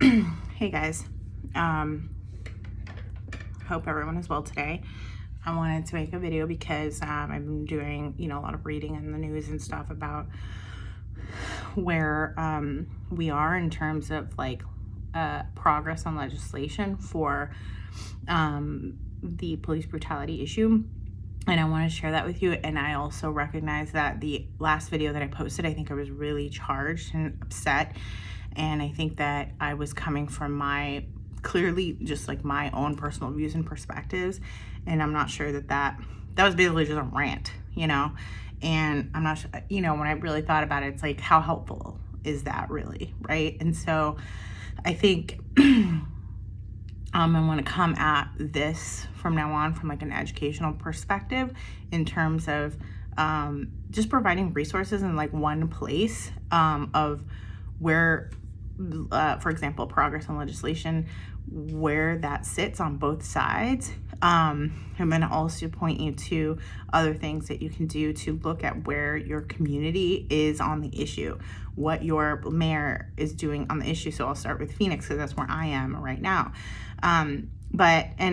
Hey guys, hope everyone is well today. I wanted to make a video because I've been doing, a lot of reading in the news and stuff about where we are in terms of progress on legislation for the police brutality issue. And I want to share that with you. And I also recognize that the last video that I posted, I think I was really charged and upset. And I think that I was coming from my clearly just like my own personal views and perspectives. And I'm not sure that was basically just a rant, and I'm not sure, when I really thought about it, it's like, how helpful is that really, right? And so I think I want to come at this from now on from like an educational perspective in terms of just providing resources in like one place of where, for example, progress on legislation, where that sits on both sides. I'm going to also point you to other things that you can do to look at where your community is on the issue, what your mayor is doing on the issue. So I'll start with Phoenix because that's where I am right now. And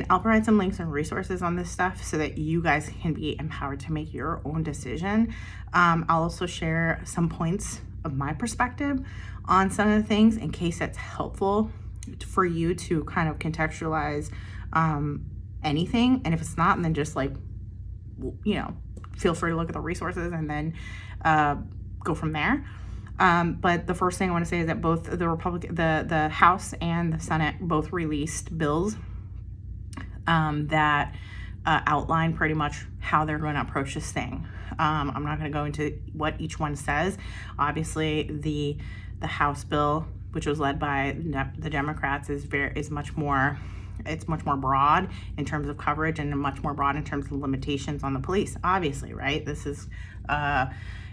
I'll provide some links and resources on this stuff so that you guys can be empowered to make your own decision. I'll also share some points of my perspective on some of the things in case that's helpful for you to kind of contextualize anything. And if it's not, then just feel free to look at the resources and then go from there. But the first thing I want to say is that both the House and the Senate both released bills that outline pretty much how they're going to approach this thing. I'm not going to go into what each one says. Obviously, the House bill, which was led by the Democrats, is much more. It's much more broad in terms of coverage and much more broad in terms of limitations on the police. Obviously, right? This is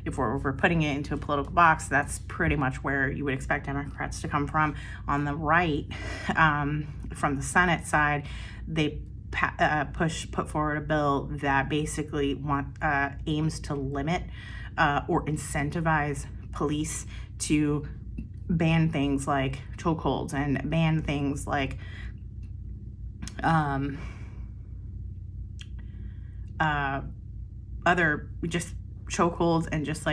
if we're putting it into a political box, that's pretty much where you would expect Democrats to come from. On the right, from the Senate side, they put forward a bill that basically aims to limit or incentivize police to ban things like chokeholds and ban things like other just chokeholds and just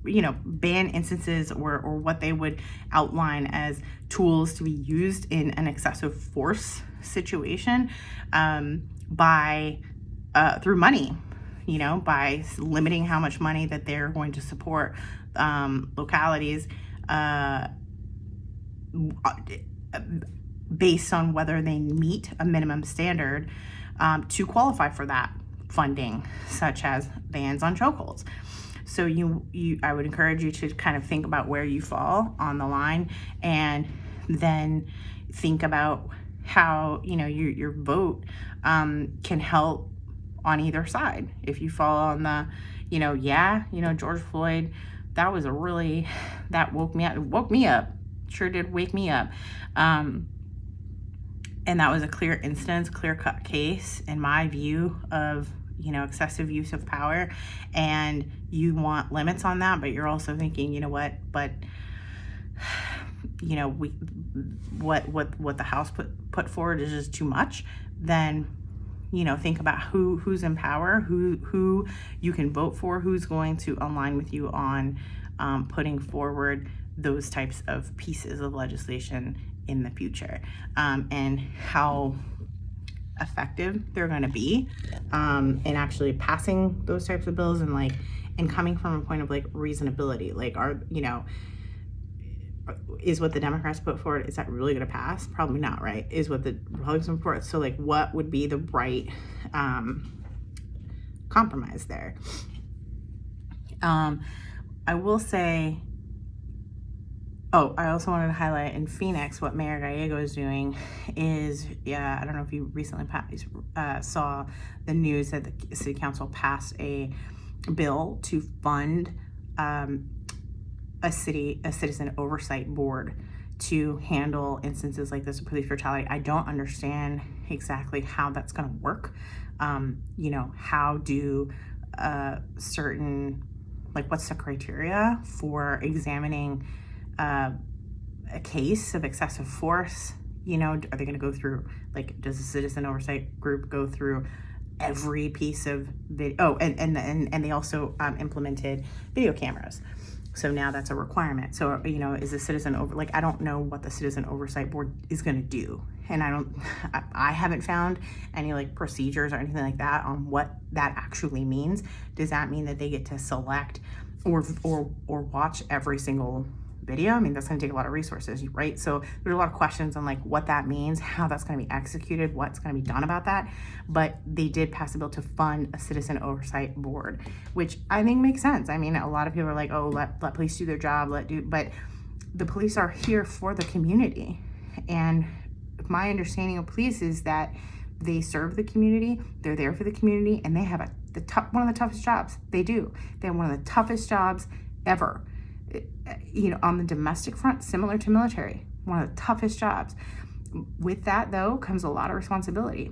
ban instances or what they would outline as tools to be used in an excessive force situation by through money, by limiting how much money that they're going to support localities based on whether they meet a minimum standard to qualify for that funding, such as bans on chokeholds. So I would encourage you to kind of think about where you fall on the line, and then think about how your vote can help on either side. If you fall on the George Floyd, that woke me up, sure did wake me up. And that was a clear-cut case, in my view, of excessive use of power. And you want limits on that, but you're also thinking, what the House put forward is just too much. Then think about who's in power, who you can vote for, who's going to align with you on putting forward those types of pieces of legislation in the future, and how effective they're going to be in actually passing those types of bills, and coming from a point of reasonability. Is what the Democrats put forward, is that really going to pass? Probably not, right? Is what the Republicans put forward. So what would be the right compromise there? I will say, I also wanted to highlight in Phoenix what Mayor Gallegos is doing is, I don't know if you recently saw the news that the City Council passed a bill to fund a citizen oversight board to handle instances like this of police brutality. I don't understand exactly how that's going to work. How do certain, what's the criteria for examining a case of excessive force, are they going to go through, like, does the citizen oversight group go through every piece of video? Oh, and they also implemented video cameras. So now that's a requirement. So, is the citizen over, like, I don't know what the citizen oversight board is going to do. And I haven't found any like procedures or anything like that on what that actually means. Does that mean that they get to select or watch every single video? I mean, that's going to take a lot of resources, right? So there's a lot of questions on like what that means, how that's going to be executed, what's going to be done about that. But they did pass a bill to fund a citizen oversight board, which I think makes sense. I mean, a lot of people are like, oh, let police do their job, but the police are here for the community. And my understanding of police is that they serve the community, they're there for the community, and they have one of the toughest jobs. They do. They have one of the toughest jobs ever. On the domestic front, similar to military, one of the toughest jobs. With that, though, comes a lot of responsibility.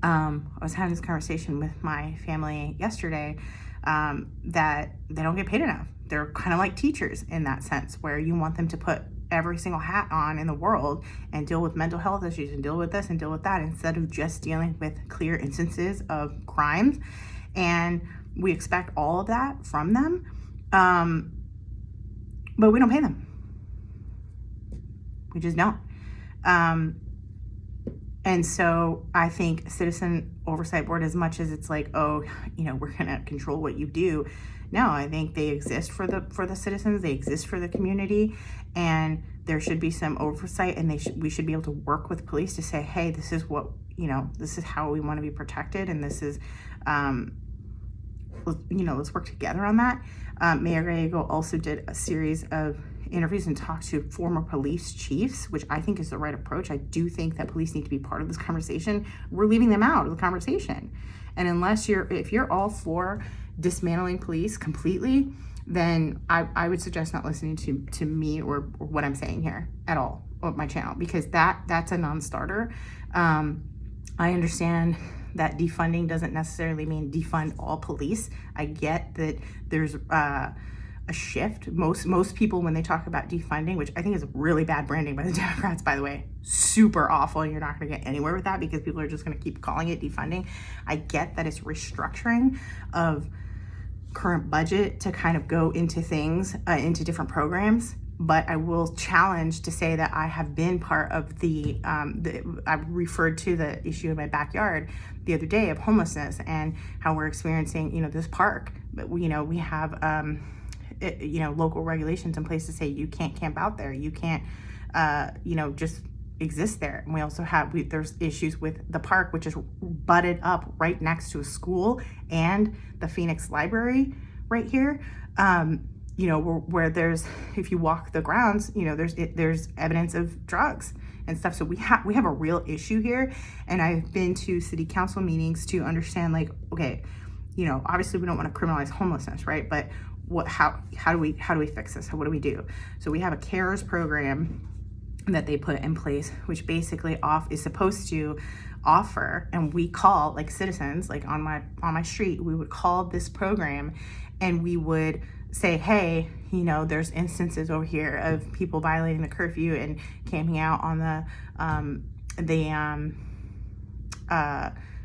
I was having this conversation with my family yesterday that they don't get paid enough. They're kind of like teachers in that sense, where you want them to put every single hat on in the world and deal with mental health issues and deal with this and deal with that, instead of just dealing with clear instances of crimes. And we expect all of that from them. But we don't pay them. We just don't. And so I think citizen oversight board, as much as it's like, oh, we're going to control what you do. No, I think they exist for the citizens. They exist for the community, and there should be some oversight, and we should be able to work with police to say, hey, this is what, this is how we want to be protected. And this is, let's work together on that. Mayor Gallegos also did a series of interviews and talked to former police chiefs, which I think is the right approach. I do think that police need to be part of this conversation. We're leaving them out of the conversation. And if you're all for dismantling police completely, then I would suggest not listening to me or what I'm saying here at all on my channel, because that's a non-starter. I understand that defunding doesn't necessarily mean defund all police. I get that there's a shift. Most people, when they talk about defunding, which I think is really bad branding by the Democrats, by the way, super awful, and you're not going to get anywhere with that because people are just going to keep calling it defunding. I get that it's restructuring of current budget to kind of go into things, into different programs. But I will challenge to say that I have been part of I referred to the issue in my backyard the other day of homelessness and how we're experiencing, this park. But we have, local regulations in place to say you can't camp out there. You can't, just exist there. And we also there's issues with the park, which is butted up right next to a school and the Phoenix Library right here. Where there's, if you walk the grounds, there's evidence of drugs and stuff. So we have a real issue here. And I've been to city council meetings to understand, like, okay, obviously we don't want to criminalize homelessness, right? But how do we fix this? What do we do? So we have a CARES program that they put in place, which basically is supposed to offer, and we call, like, citizens, like on my street, we would call this program and we would say, hey, there's instances over here of people violating the curfew and camping out on the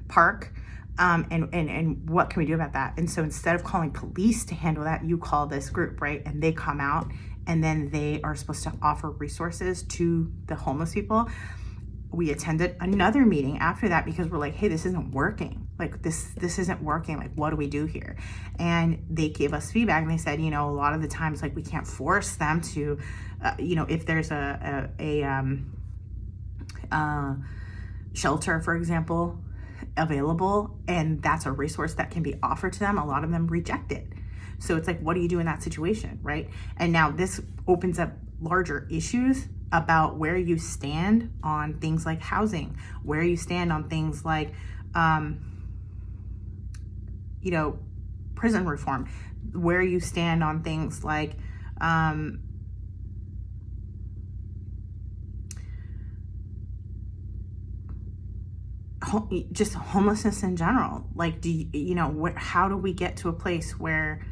park, and what can we do about that? And so instead of calling police to handle that, you call this group, right? And they come out, and then they are supposed to offer resources to the homeless people. We attended another meeting after that because we're like, hey, this isn't working. Like, this isn't working. Like, what do we do here? And they gave us feedback, and they said, a lot of the times, like, we can't force them to, if there's a shelter, for example, available, and that's a resource that can be offered to them, a lot of them reject it. So it's like, what do you do in that situation, right? And now this opens up larger issues about where you stand on things like housing, where you stand on things like, prison reform, where you stand on things like, just homelessness in general. Like, how do we get to a place where,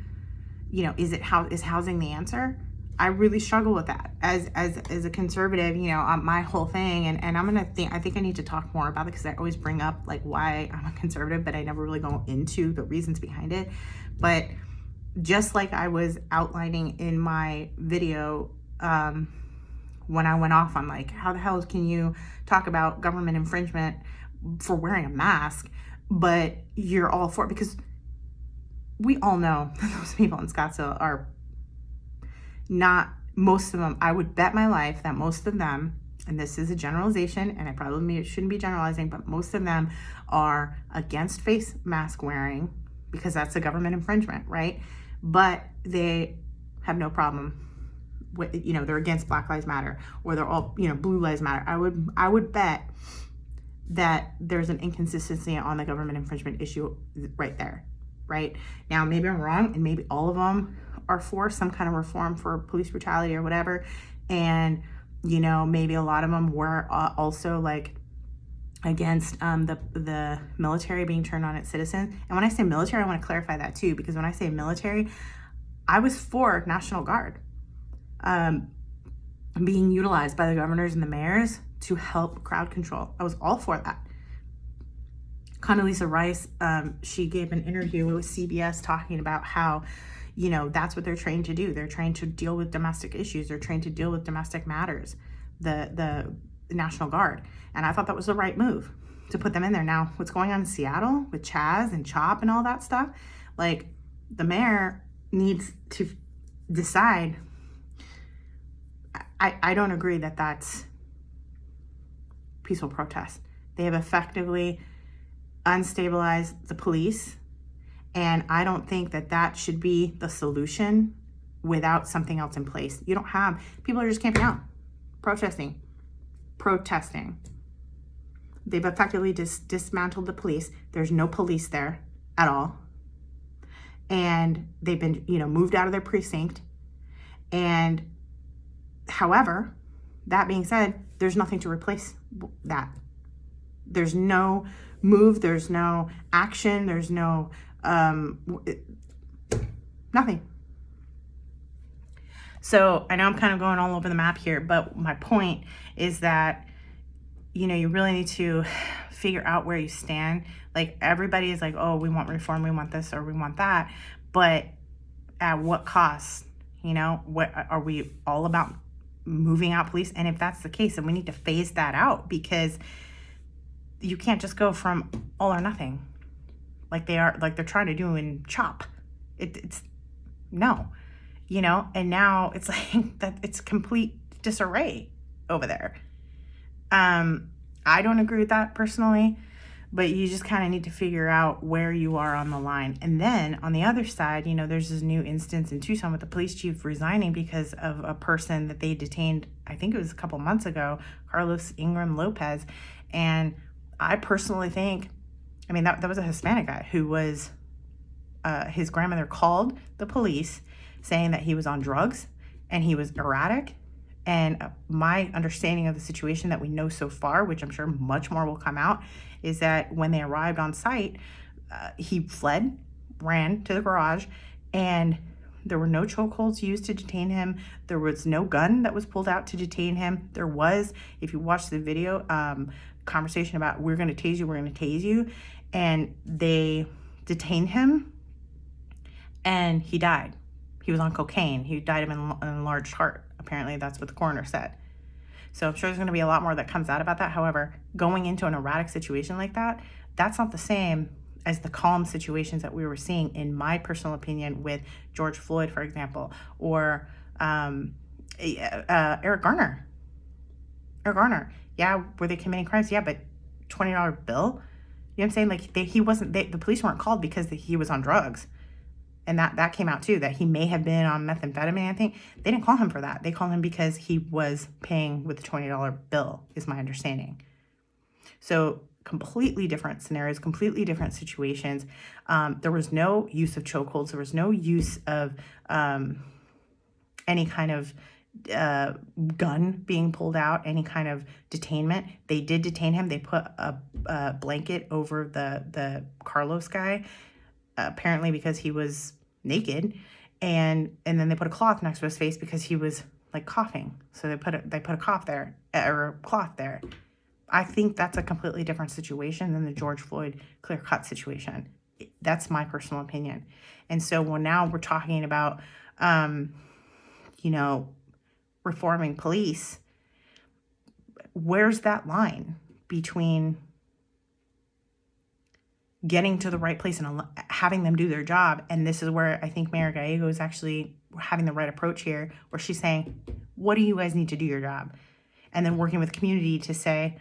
is housing the answer? I really struggle with that as a conservative, you know, my whole thing. And I think I need to talk more about it, because I always bring up like why I'm a conservative, but I never really go into the reasons behind it. But just like I was outlining in my video, when I went off on like, how the hell can you talk about government infringement for wearing a mask, but you're all for it? Because we all know that those people in Scottsdale are not, most of them, I would bet my life that most of them, and this is a generalization, and I probably shouldn't be generalizing, but most of them are against face mask wearing because that's a government infringement, right? But they have no problem with, you know, they're against Black Lives Matter, or they're all, you know, Blue Lives Matter. I would bet that there's an inconsistency on the government infringement issue right there, right? Now, maybe I'm wrong, and maybe all of them are for some kind of reform for police brutality or whatever. And, you know, maybe a lot of them were also like against the military being turned on its citizens. And when I say military, I want to clarify that too, because when I say military, I was for National Guard being utilized by the governors and the mayors to help crowd control. I was all for that. Condoleezza Rice, she gave an interview with CBS talking about how, you know, that's what they're trained to do. They're trained to deal with domestic issues. They're trained to deal with domestic matters, the National Guard. And I thought that was the right move to put them in there. Now, what's going on in Seattle with Chaz and Chop and all that stuff, like, the mayor needs to decide. I don't agree that that's peaceful protest. They have effectively unstabilized the police, and I don't think that that should be the solution without something else in place. You don't have, people are just camping out, protesting. They've effectively dismantled the police. There's no police there at all. And they've been, you know, moved out of their precinct. And however, that being said, there's nothing to replace that. There's no move, there's no action, there's no nothing. So I know I'm kind of going all over the map here, but my point is that, you know, you really need to figure out where you stand. Like, everybody is like, oh, we want reform, we want this, or we want that, but at what cost? You know, what are we all about? Moving out police? And if that's the case, then we need to phase that out, because you can't just go from all or nothing like they're trying to do in Chop. It's no, you know. And now it's like that, it's complete disarray over there. I don't agree with that personally, but you just kind of need to figure out where you are on the line. And then on the other side, you know, there's this new instance in Tucson with the police chief resigning because of a person that they detained, I think it was a couple months ago, Carlos Ingram Lopez. And I personally think, I mean, that was a Hispanic guy who was, his grandmother called the police saying that he was on drugs and he was erratic. And my understanding of the situation that we know so far, which I'm sure much more will come out, is that when they arrived on site, he fled, ran to the garage, and there were no chokeholds used to detain him. There was no gun that was pulled out to detain him. There was, if you watch the video, conversation about, we're going to tase you, we're going to tase you. And they detained him, and he died. He was on cocaine. He died of an enlarged heart. Apparently, that's what the coroner said. So I'm sure there's going to be a lot more that comes out about that. However, going into an erratic situation like that, that's not the same as the calm situations that we were seeing, in my personal opinion, with George Floyd, for example, or Eric Garner. Yeah, were they committing crimes? Yeah, but $20 bill? You know what I'm saying? Like, the police weren't called because he was on drugs. And that came out too, that he may have been on methamphetamine, I think. They didn't call him for that. They called him because he was paying with the $20 bill, is my understanding. So completely different scenarios, completely different situations. There was no use of chokeholds. There was no use of any kind of gun being pulled out, any kind of detainment. They did detain him. They put a blanket over the Carlos guy, apparently because he was naked, And then they put a cloth next to his face because he was like coughing. So they put a cough there, or a cloth there. I think that's a completely different situation than the George Floyd clear-cut situation. That's my personal opinion. And so now we're talking about, reforming police. Where's that line between getting to the right place and having them do their job? And this is where I think Mayor Gallegos is actually having the right approach here, where she's saying, what do you guys need to do your job? And then working with the community to say,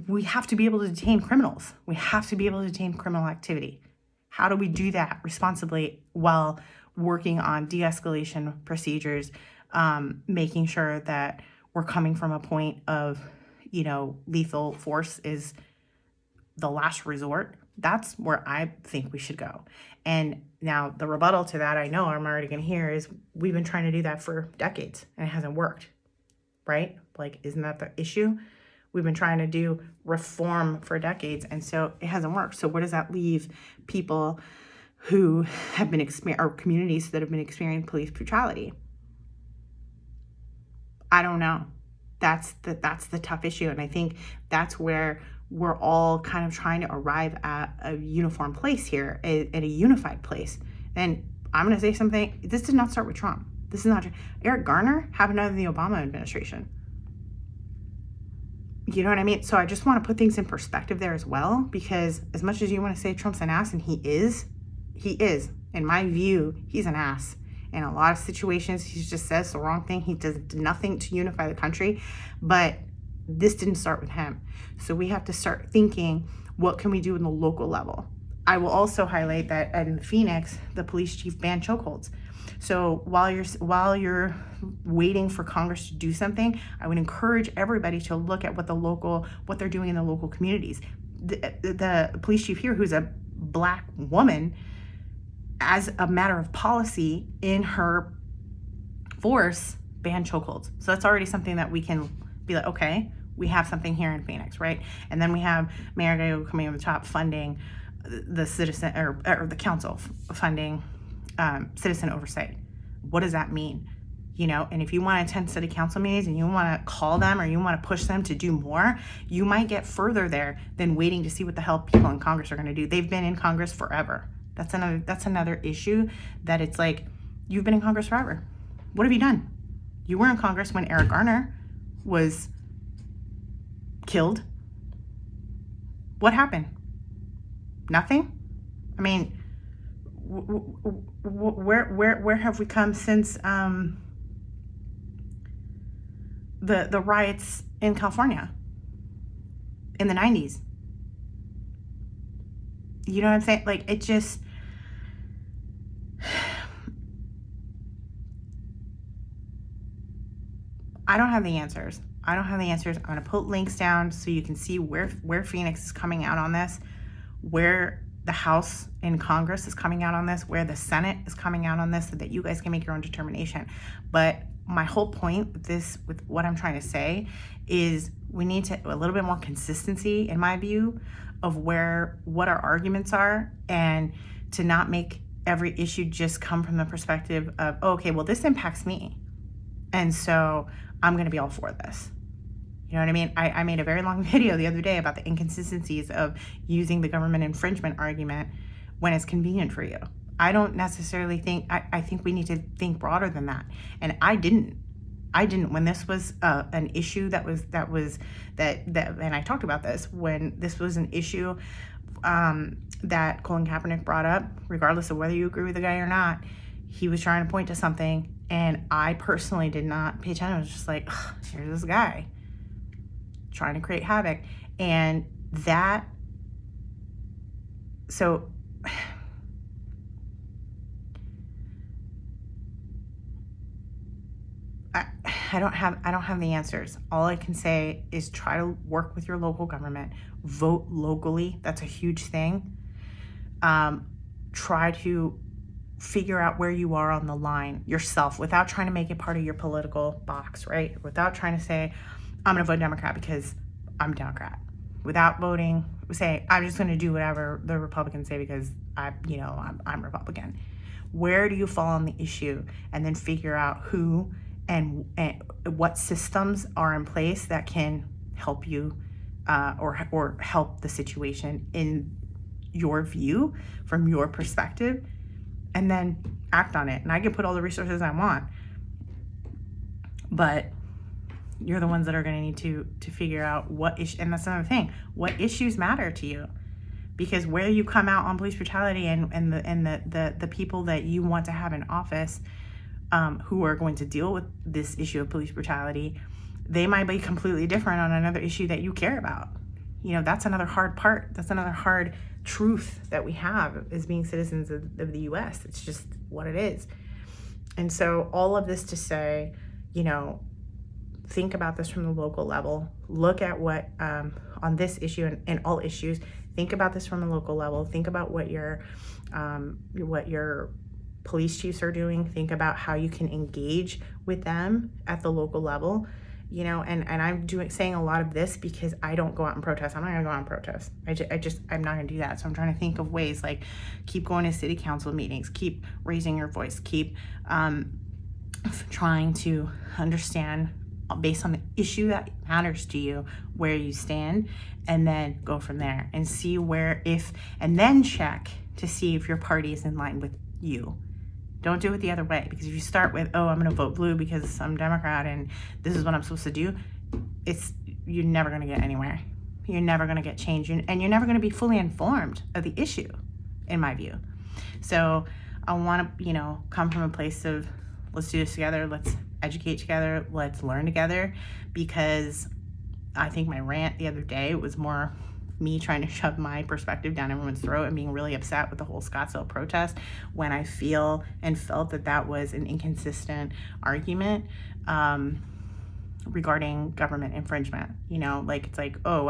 we have to be able to detain criminals. We have to be able to detain criminal activity. How do we do that responsibly while working on de-escalation procedures, making sure that we're coming from a point of, lethal force is the last resort? That's where I think we should go. And now the rebuttal to that, I know I'm already going to hear, is we've been trying to do that for decades and it hasn't worked, right? Like, isn't that the issue? We've been trying to do reform for decades, and so it hasn't worked. So where does that leave people who have been or communities that have been experiencing police brutality? I don't know. That's the tough issue, and I think that's where we're all kind of trying to arrive at a uniform place here, at a unified place. And I'm going to say something. This did not start with Trump. This is not Eric Garner happened under the Obama administration. You know what I mean? So I just want to put things in perspective there as well, because as much as you want to say Trump's an ass, and he is, in my view, he's an ass. In a lot of situations, he just says the wrong thing. He does nothing to unify the country, but this didn't start with him. So we have to start thinking, what can we do in the local level? I will also highlight that in Phoenix, the police chief banned chokeholds. So while you're waiting for Congress to do something, I would encourage everybody to look at what they're doing in the local communities. The police chief here, who's a Black woman, as a matter of policy in her force, banned chokeholds. So that's already something that we can be like, okay, we have something here in Phoenix, right? And then we have Mayor Gallegos coming on the top, funding the citizen or the council funding citizen oversight. What does that mean? And if you want to attend city council meetings and you want to call them or you want to push them to do more, you might get further there than waiting to see what the hell people in Congress are going to do. They've been in Congress forever. That's another issue, that it's like, you've been in Congress forever. What have you done? You were in Congress when Eric Garner was killed. What happened? Nothing? I mean, where have we come since the riots in California in the 90s? You know what I'm saying? Like, it just, I don't have the answers. I'm going to put links down so you can see where Phoenix is coming out on this, where the House in Congress is coming out on this, where the Senate is coming out on this, so that you guys can make your own determination. But my whole point with what I'm trying to say, is we need a little bit more consistency, in my view, of what our arguments are, and to not make every issue just come from the perspective of, oh, okay, well, this impacts me, and so I'm going to be all for this. You know what I mean? I made a very long video the other day about the inconsistencies of using the government infringement argument when it's convenient for you. I don't necessarily think, I think we need to think broader than that. And I didn't, when this was an issue that and I talked about this, when this was an issue that Colin Kaepernick brought up, regardless of whether you agree with the guy or not, he was trying to point to something, and I personally did not pay attention. I was just like, here's this guy trying to create havoc. And that, so I don't have the answers. All I can say is try to work with your local government, vote locally. That's a huge thing. Try to figure out where you are on the line yourself, without trying to make it part of your political box, right? Without trying to say, I'm going to vote Democrat because I'm a Democrat. Without voting, say, I'm just going to do whatever the Republicans say because I'm Republican. Where do you fall on the issue? And then figure out who and what systems are in place that can help you or help the situation in your view, from your perspective, and then act on it. And I can put all the resources I want, but you're the ones that are going to need to figure out what issue. And that's another thing, what issues matter to you, because where you come out on police brutality and the people that you want to have in office who are going to deal with this issue of police brutality, they might be completely different on another issue that you care about. That's another hard part. That's another hard truth that we have as being citizens of the US. It's just what it is. And so all of this to say, think about this from the local level. Look at what, on this issue and all issues, think about this from a local level. Think about what your police chiefs are doing. Think about how you can engage with them at the local level. And I'm saying a lot of this because I don't go out and protest. I'm not gonna go out and protest. I'm not gonna do that. So I'm trying to think of ways, like keep going to city council meetings, keep raising your voice, keep trying to understand based on the issue that matters to you, where you stand, and then go from there and see and then check to see if your party is in line with you. Don't do it the other way, because if you start with, I'm going to vote blue because I'm Democrat and this is what I'm supposed to do, you're never going to get anywhere. You're never going to get change, and you're never going to be fully informed of the issue, in my view. So I want to, come from a place of let's do this together, let's educate together, let's learn together, because I think my rant the other day was more me trying to shove my perspective down everyone's throat and being really upset with the whole Scottsdale protest, when I felt that was an inconsistent argument regarding government infringement. It's like, I'm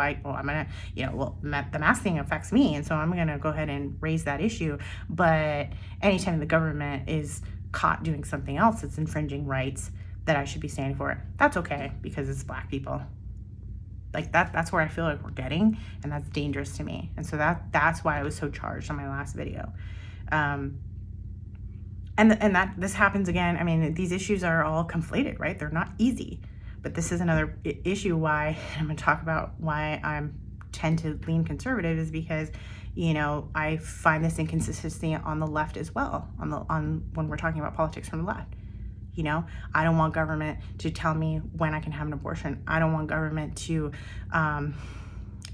gonna, the mask thing affects me, and so I'm gonna go ahead and raise that issue. But anytime the government is caught doing something else that's infringing rights that I should be standing for, that's okay, because it's Black people. Like that's where I feel like we're getting, and that's dangerous to me. And so that's why I was so charged on my last video. And that this happens again. I mean, these issues are all conflated, right? They're not easy. But this is another issue why I'm going to talk about why I tend to lean conservative, is because I find this inconsistency on the left as well, on when we're talking about politics from the left. I don't want government to tell me when I can have an abortion. I don't want government to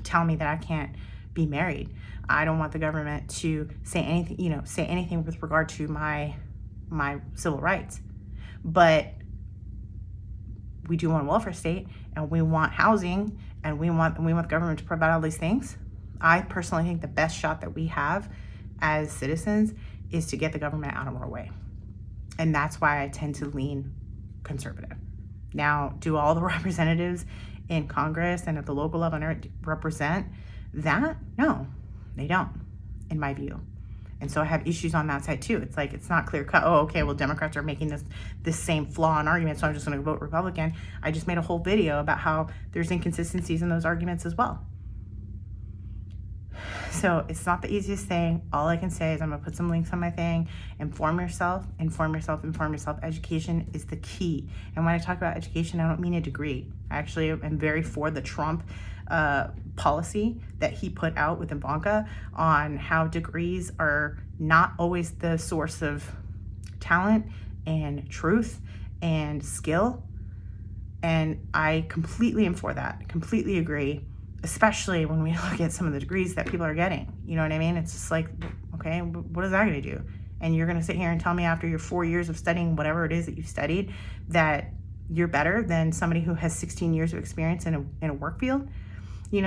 tell me that I can't be married. I don't want the government to say anything with regard to my civil rights. But we do want a welfare state, and we want housing, and we want the government to provide all these things. I personally think the best shot that we have as citizens is to get the government out of our way. And that's why I tend to lean conservative. Now, do all the representatives in Congress and at the local level represent that? No, they don't, in my view. And so I have issues on that side too. It's like, it's not clear cut. Democrats are making this same flaw in argument, so I'm just going to vote Republican. I just made a whole video about how there's inconsistencies in those arguments as well. So it's not the easiest thing. All I can say is I'm going to put some links on my thing. Inform yourself. Education is the key. And when I talk about education, I don't mean a degree. I actually am very for the Trump policy that he put out with Ivanka on how degrees are not always the source of talent and truth and skill. And I completely am for that. Completely agree. Especially when we look at some of the degrees that people are getting. You know what I mean? It's just like, okay, what is that going to do? And you're going to sit here and tell me after your 4 years of studying whatever it is that you've studied that you're better than somebody who has 16 years of experience in a work field?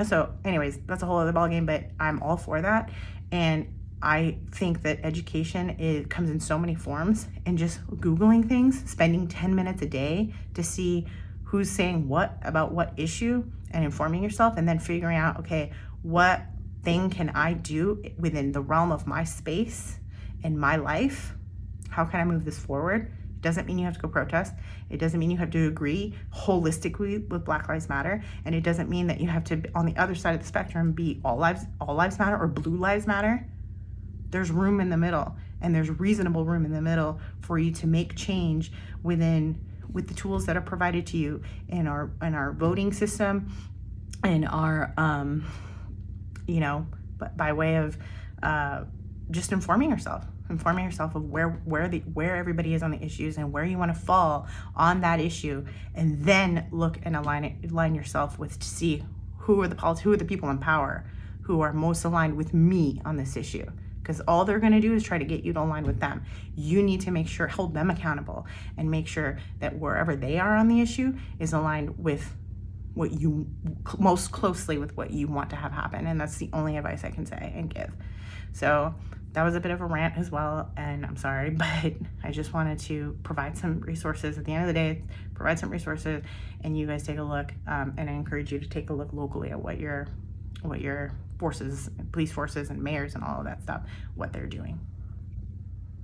So anyways, that's a whole other ballgame, but I'm all for that. And I think that education comes in so many forms, and just Googling things, spending 10 minutes a day to see who's saying what about what issue, and informing yourself, and then figuring out, okay, what thing can I do within the realm of my space and my life? How can I move this forward? It doesn't mean you have to go protest. It doesn't mean you have to agree holistically with Black Lives Matter. And it doesn't mean that you have to, on the other side of the spectrum, be all lives matter or blue lives matter. There's room in the middle. and there's reasonable room in the middle for you to make change with the tools that are provided to you in our voting system, in our by way of just informing yourself of where everybody is on the issues and where you want to fall on that issue, and then look and align yourself with, to see who are the people in power who are most aligned with me on this issue. Because all they're going to do is try to get you to align with them. You need to make sure, hold them accountable, and make sure that wherever they are on the issue is aligned with what you most closely with what you want to have happen. And that's the only advice I can say and give. So that was a bit of a rant as well, and I'm sorry, but I just wanted to provide some resources. At the end of the day, provide some resources, and you guys take a look, and I encourage you to take a look locally at what your forces, police forces and mayors and all of that stuff, what they're doing.